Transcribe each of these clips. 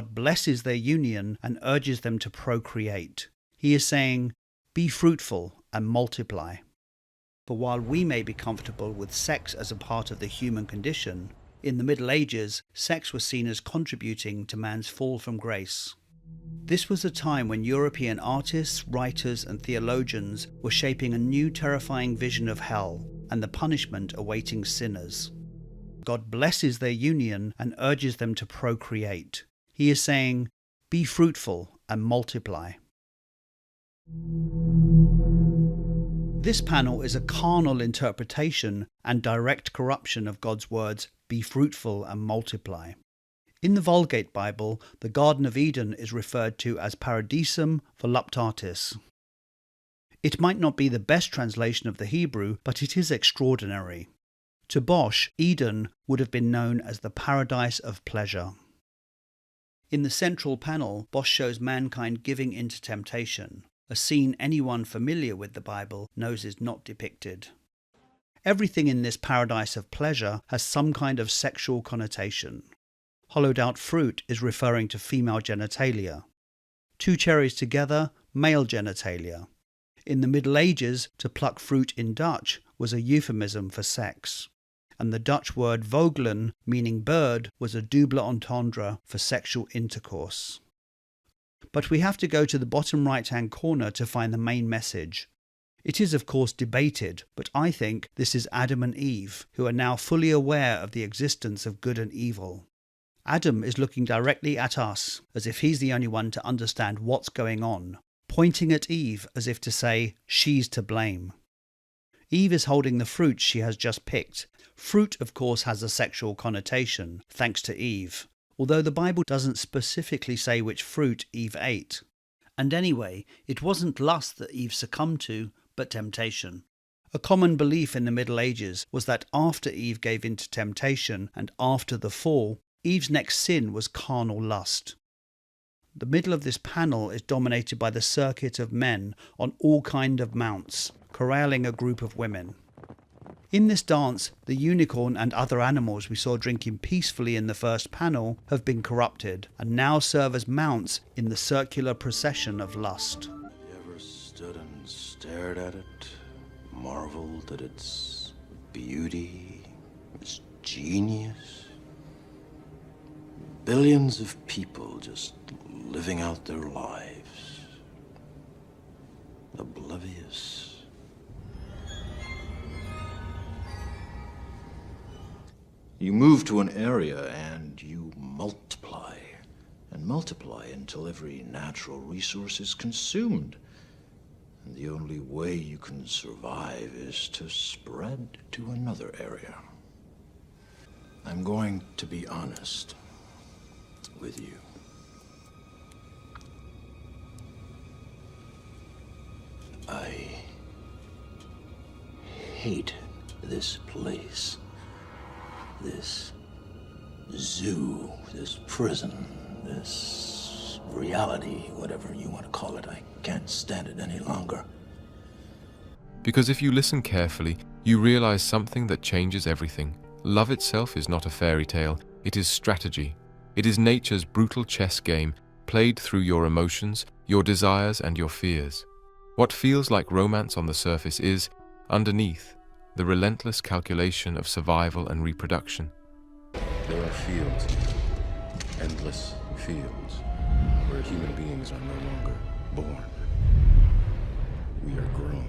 God blesses their union and urges them to procreate. He is saying, "Be fruitful and multiply." But while we may be comfortable with sex as a part of the human condition, in the Middle Ages, sex was seen as contributing to man's fall from grace. This was a time when European artists, writers, and theologians were shaping a new terrifying vision of hell and the punishment awaiting sinners. God blesses their union and urges them to procreate. He is saying, "Be fruitful and multiply." This panel is a carnal interpretation and direct corruption of God's words, "Be fruitful and multiply." In the Vulgate Bible, the Garden of Eden is referred to as Paradisum voluptatis. It might not be the best translation of the Hebrew, but it is extraordinary. To Bosch, Eden would have been known as the paradise of pleasure. In the central panel, Bosch shows mankind giving into temptation, a scene anyone familiar with the Bible knows is not depicted. Everything in this paradise of pleasure has some kind of sexual connotation. Hollowed out fruit is referring to female genitalia. Two cherries together, male genitalia. In the Middle Ages, to pluck fruit in Dutch was a euphemism for sex. And the Dutch word vogelen, meaning bird, was a double entendre for sexual intercourse. But we have to go to the bottom right-hand corner to find the main message. It is of course debated, but I think this is Adam and Eve, who are now fully aware of the existence of good and evil. Adam is looking directly at us, as if he's the only one to understand what's going on, pointing at Eve as if to say, she's to blame. Eve is holding the fruit she has just picked. Fruit, of course, has a sexual connotation, thanks to Eve, although the Bible doesn't specifically say which fruit Eve ate. And anyway, it wasn't lust that Eve succumbed to, but temptation. A common belief in the Middle Ages was that after Eve gave in to temptation and after the fall, Eve's next sin was carnal lust. The middle of this panel is dominated by the circuit of men on all kind of mounts, corralling a group of women. In this dance, the unicorn and other animals we saw drinking peacefully in the first panel have been corrupted and now serve as mounts in the circular procession of lust. You ever stood and stared at it, marveled at its beauty, its genius? Billions of people just living out their lives, oblivious. You move to an area and you multiply, and multiply until every natural resource is consumed. And the only way you can survive is to spread to another area. I'm going to be honest with you. I hate this place. This zoo, this prison, this reality, whatever you want to call it. I can't stand it any longer. Because if you listen carefully, you realize something that changes everything. Love itself is not a fairy tale, it is strategy. It is nature's brutal chess game, played through your emotions, your desires, and your fears. What feels like romance on the surface is, underneath, the relentless calculation of survival and reproduction. There are fields, endless fields, where human beings are no longer born. We are grown.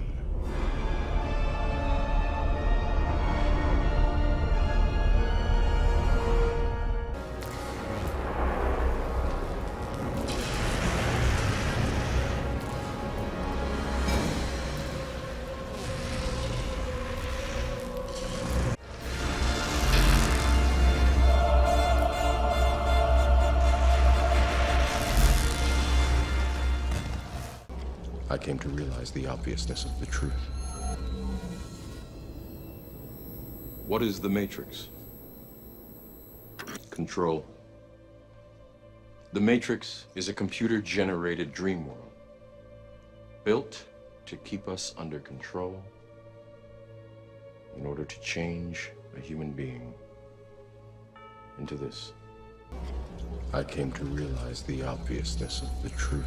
I came to realize the obviousness of the truth. What is the Matrix? Control. The Matrix is a computer-generated dream world, built to keep us under control in order to change a human being into this. I came to realize the obviousness of the truth.